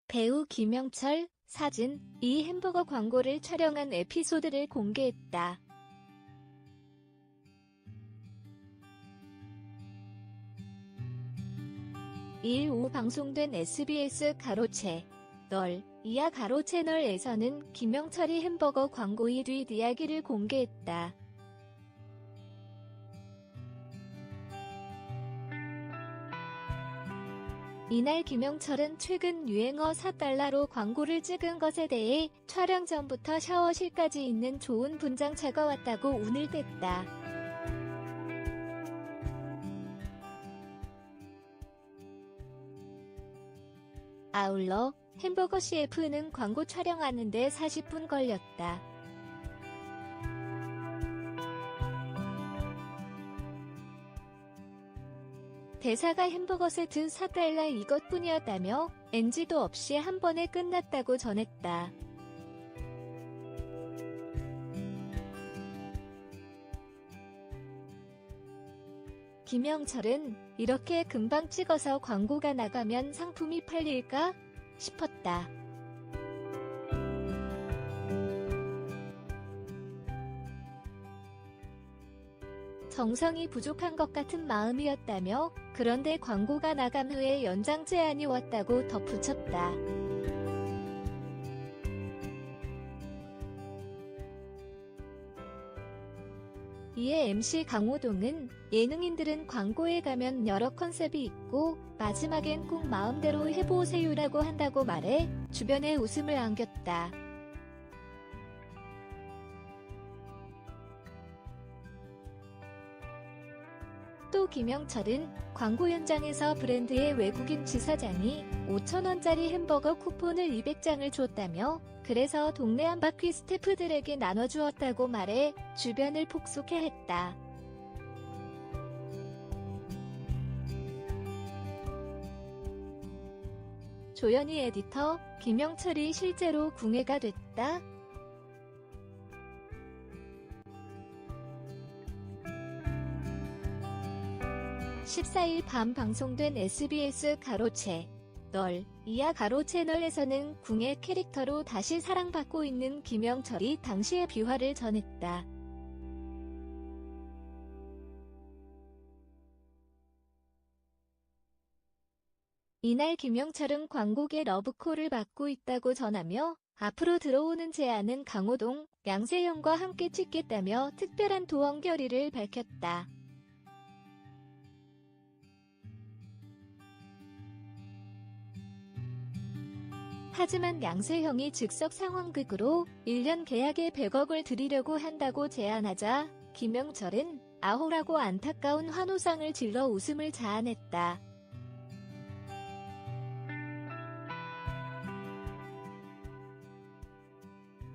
배우 김영철, 사진, 이 햄버거 광고를 촬영한 에피소드를 공개했다. (2일) 오후 방송된 SBS 널 이야 채널에서는 김영철이 햄버거 광고의 뒷이야기를 공개했다. 이날 김영철은 최근 유행어 $4로 광고를 찍은 것에 대해 촬영 전부터 샤워실까지 있는 좋은 분장차가 왔다고 운을 댔다. 아울러 햄버거 CF는 광고 촬영하는데 40분 걸렸다. 대사가 햄버거 세트 $4 이것뿐이었다며 NG도 없이 한 번에 끝났다고 전했다. 김영철은 이렇게 금방 찍어서 광고가 나가면 상품이 팔릴까 싶었다. 정성이 부족한 것 같은 마음이었다며 그런데 광고가 나간 후에 연장 제안이 왔다고 덧붙였다. 이에 MC 강호동은 예능인들은 광고에 가면 여러 컨셉이 있고 마지막엔 꼭 마음대로 해보세요라고 한다고 말해 주변에 웃음을 안겼다. 또 김영철은 광고 현장에서 브랜드의 외국인 지사장이 5,000원짜리 햄버거 쿠폰을 200장을 줬다며 그래서 동네 한 바퀴 스태프들에게 나눠주었다고 말해 주변을 폭소케 했다. 조연희 에디터, 김영철이 실제로 궁예가 됐다. 14일 밤 방송된 SBS 널 이야 채널에서는 궁예 캐릭터로 다시 사랑받고 있는 김영철이 당시의 비화를 전했다. 이날 김영철은 광고계 러브콜을 받고 있다고 전하며 앞으로 들어오는 제안은 강호동, 양세형과 함께 찍겠다며 특별한 도원 결의를 밝혔다. 하지만 양세형이 즉석 상황극으로 1년 계약에 100억을 드리려고 한다고 제안하자 김영철은 아호라고 안타까운 환호성을 질러 웃음을 자아냈다.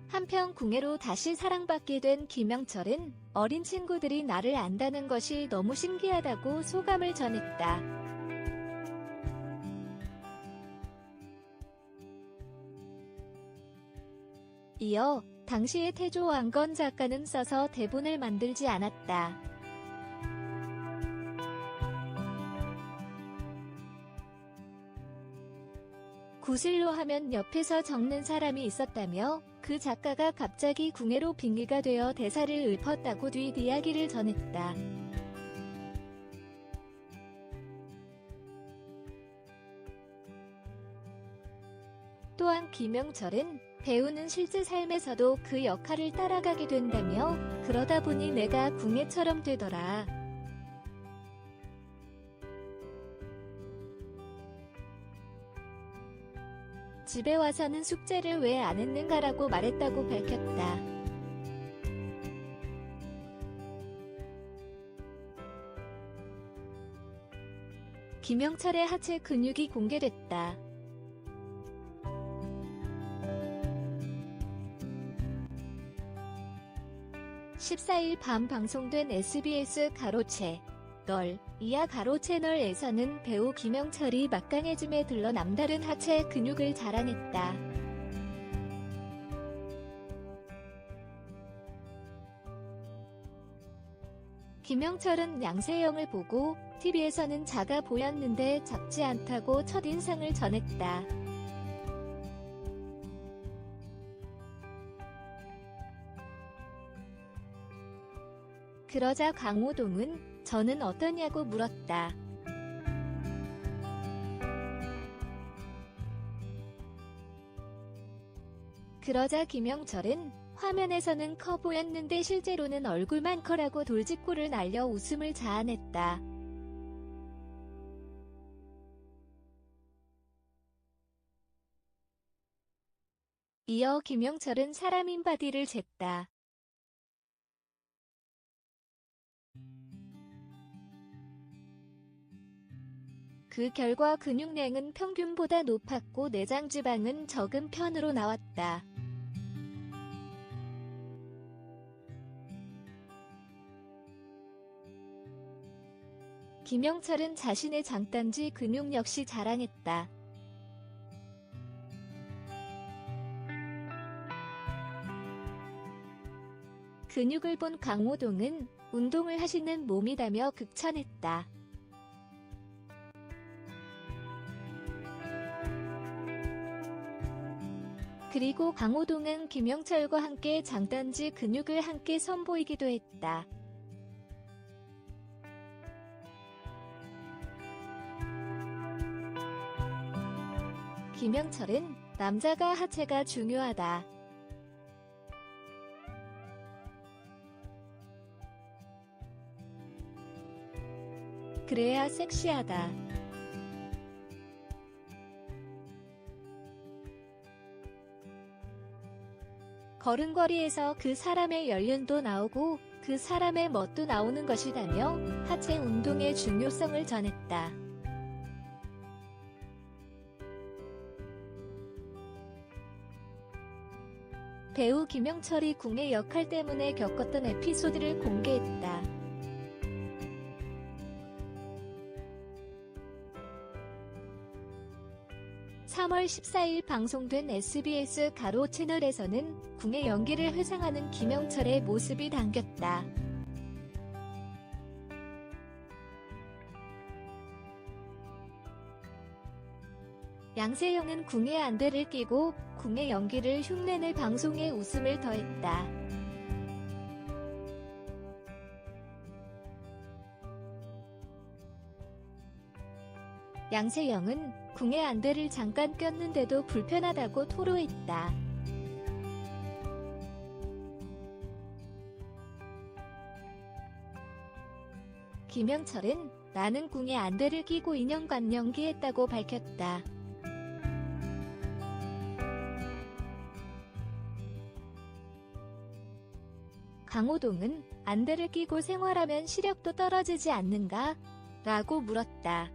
한편 궁예로 다시 사랑받게 된 김영철은 어린 친구들이 나를 안다는 것이 너무 신기하다고 소감을 전했다. 이어 당시의 태조 왕건 작가는 써서 대본을 만들지 않았다. 구슬로 하면 옆에서 적는 사람이 있었다며 그 작가가 갑자기 궁예로 빙의가 되어 대사를 읊었다고 뒷이야기를 전했다. 또한 김영철은 배우는 실제 삶에서도 그 역할을 따라가게 된다며 그러다 보니 내가 궁예처럼 되더라. 집에 와서는 숙제를 왜 안 했는가라고 말했다고 밝혔다. 김영철의 하체 근육이 공개됐다. 14일 밤 방송된 SBS 널 이야 채널에서는 배우 김영철이 막강해짐에 들러 남다른 하체 근육을 자랑했다. 김영철은 양세형을 보고 TV에서는 작아 보였는데 작지 않다고 첫인상을 전했다. 그러자 강호동은 저는 어떠냐고 물었다. 그러자 김영철은 화면에서는 커 보였는데 실제로는 얼굴만 커라고 돌직구를 날려 웃음을 자아냈다. 이어 김영철은 사람 인바디를 쟀다. 그 결과 근육량은 평균보다 높았고 내장 지방은 적은 편으로 나왔다. 김영철은 자신의 장단지 근육 역시 자랑했다. 근육을 본 강호동은 운동을 하시는 몸이다며 극찬했다. 그리고 강호동은 김영철과 함께 장단지 근육을 함께 선보이기도 했다. 김영철은 남자가 하체가 중요하다. 그래야 섹시하다. 걸음걸이에서 그 사람의 연륜도 나오고 그 사람의 멋도 나오는 것이다며 하체 운동의 중요성을 전했다. 배우 김영철이 궁예 역할 때문에 겪었던 에피소드를 공개했다. (3월 14일) 방송된 SBS 가로 채널에서는 궁예 연기를 회상하는 김영철의 모습이 담겼다. 양세형은 궁예 안대를 끼고 궁예 연기를 흉내낼 방송에 웃음을 더했다. 양세형은 궁예 안대를 잠깐 꼈는데도 불편하다고 토로했다. 김영철은 나는 궁예 안대를 끼고 2년간 연기했다고 밝혔다. 강호동은 안대를 끼고 생활하면 시력도 떨어지지 않는가? 라고 물었다.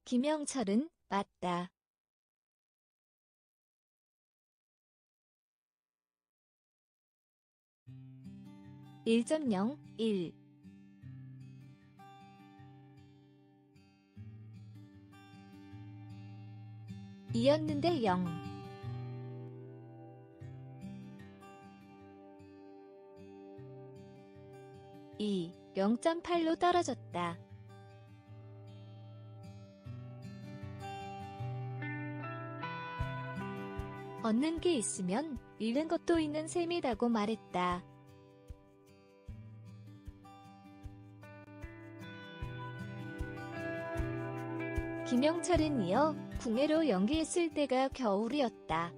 김영철은 맞다. 1.01 이었는데 0. 2. 0.8로 떨어졌다. 얻는 게 있으면 잃는 것도 있는 셈이라고 말했다. 김영철은 이어 궁예로 연기했을 때가 겨울이었다.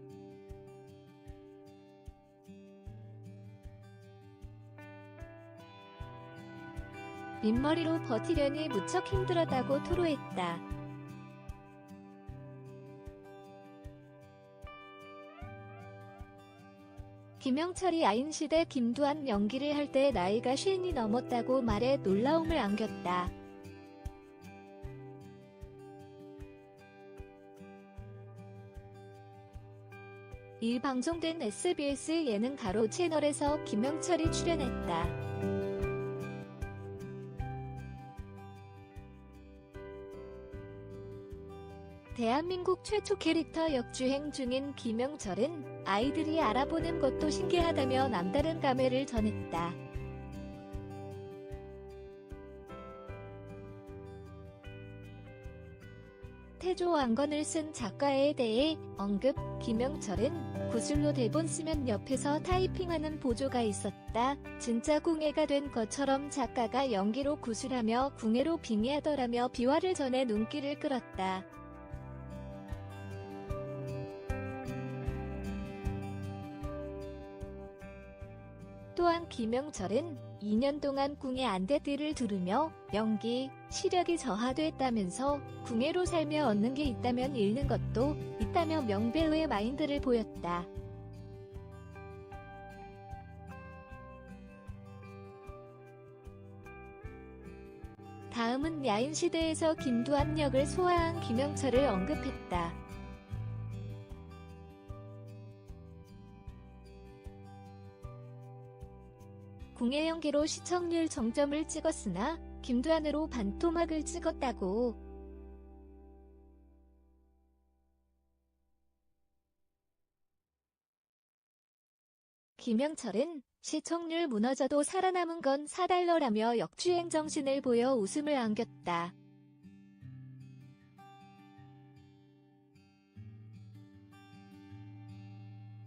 민머리로 버티려니 무척 힘들었다고 토로했다. 김영철이 아인시대 김두한 연기를 할 때 나이가 50이 넘었다고 말해 놀라움을 안겼다. 이 방송된 SBS 예능 가로 채널에서 김영철이 출연했다. 대한민국 최초 캐릭터 역주행 중인 김영철은 아이들이 알아보는 것도 신기하다며 남다른 감회를 전했다. 태조왕건을 쓴 작가에 대해 언급. 김영철은 구슬로 대본 쓰면 옆에서 타이핑하는 보조가 있었다. 진짜 궁예가 된 것처럼 작가가 연기로 구슬하며 궁예로 빙의하더라며 비화를 전해 눈길을 끌었다. 또한 김영철은 2년 동안 궁예 안대띠를 두르며 연기, 시력이 저하됐다면서 궁예로 살며 얻는 게 있다면 잃는 것도 있다며 명배우의 마인드를 보였다. 다음은 야인시대에서 김두한 역을 소화한 김영철을 언급했다. 궁예 연기로 시청률 정점을 찍었으나 김두한으로 반토막을 찍었다고. 김영철은 시청률 무너져도 살아남은 건 4달러라며 역주행 정신을 보여 웃음을 안겼다.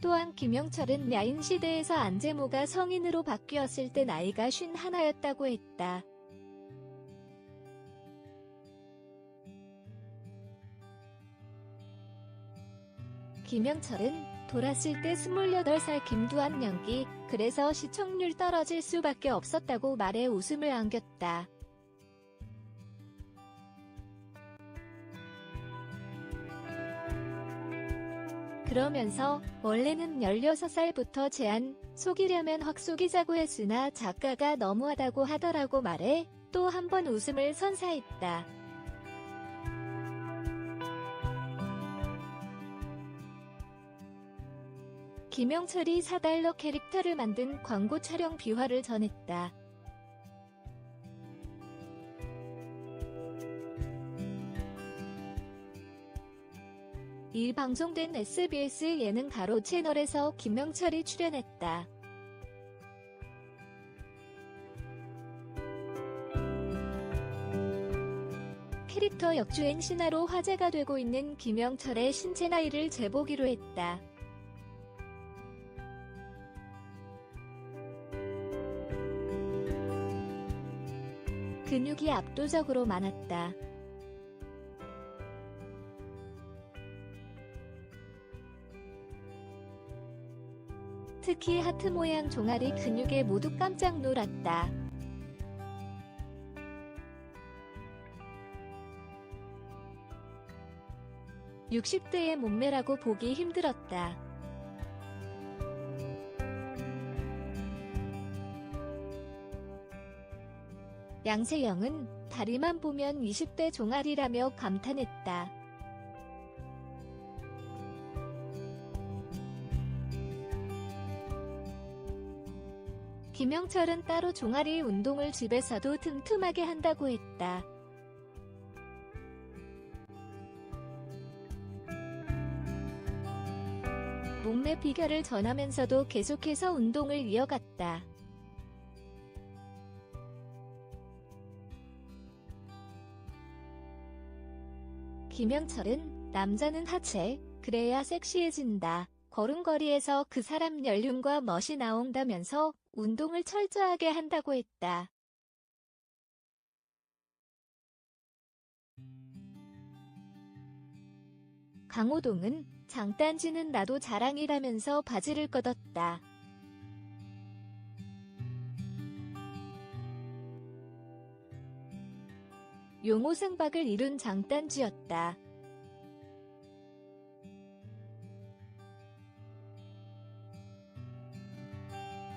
또한 김영철은 야인시대에서 안재모가 성인으로 바뀌었을 때 나이가 51였다고 했다. 김영철은 돌았을 때 28살 김두한 연기, 그래서 시청률 떨어질 수밖에 없었다고 말해 웃음을 안겼다. 그러면서 원래는 16살부터 제안, 속이려면 확 속이자고 했으나 작가가 너무하다고 하더라고 말해 또 한 번 웃음을 선사했다. 김영철이 4달러 캐릭터를 만든 광고 촬영 비화를 전했다. 이 방송된 SBS 예능 가로 채널에서 김영철이 출연했다. 캐릭터 역주행 신화로 화제가 되고 있는 김영철의 신체 나이를 재보기로 했다. 근육이 압도적으로 많았다. 특히 하트 모양 종아리 근육에 모두 깜짝 놀랐다. (60대의) 몸매라고 보기 힘들었다. 양세형은 다리만 보면 20대 종아리라며 감탄했다. 김영철은 따로 종아리 운동을 집에서도 틈틈하게 한다고 했다. 몸매 비결을 전하면서도 계속해서 운동을 이어갔다. 김영철은 남자는 하체, 그래야 섹시해진다. 걸음걸이에서 그 사람 연륜과 멋이 나온다면서 운동을 철저하게 한다고 했다. 강호동은 장단지는 나도 자랑이라면서 바지를 걷었다. 용호생박을 이룬 장단지였다.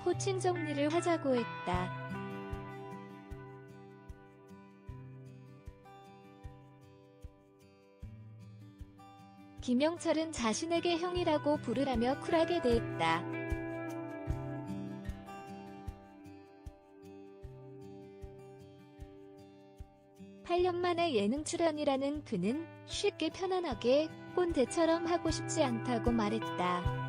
호칭 정리를 하자고 했다. 김영철은 자신에게 형이라고 부르라며 쿨하게 대했다. (8년) 만에 예능 출연이라는 그는 쉽게 편안하게 꼰대처럼 하고 싶지 않다고 말했다.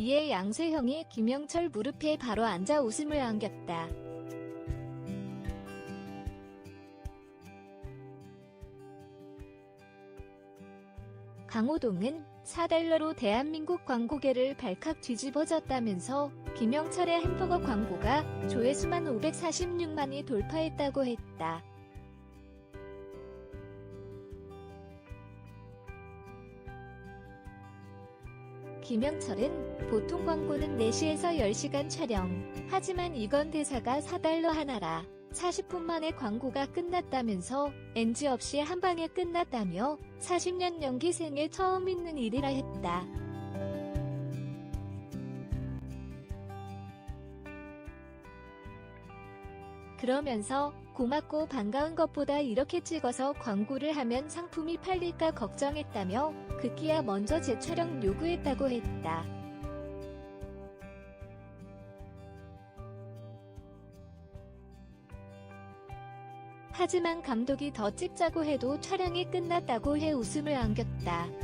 이에 양세형이 김영철 무릎에 바로 앉아 웃음을 안겼다. 강호동은 4달러로 대한민국 광고계를 발칵 뒤집어졌다면서 김영철의 햄버거 광고가 조회수만 546만이 돌파했다고 했다. 김영철은 보통 광고는 4시에서 10시간 촬영, 하지만 이건 대사가 4달러 하나라 40분 만에 광고가 끝났다면서 NG 없이 한방에 끝났다며 40년 연기 생애 처음 있는 일이라 했다. 그러면서 고맙고 반가운 것보다 이렇게 찍어서 광고를 하면 상품이 팔릴까 걱정했다며 급기야 먼저 재촬영 요구했다고 했다. 하지만 감독이 더 찍자고 해도 촬영이 끝났다고 해 웃음을 안겼다.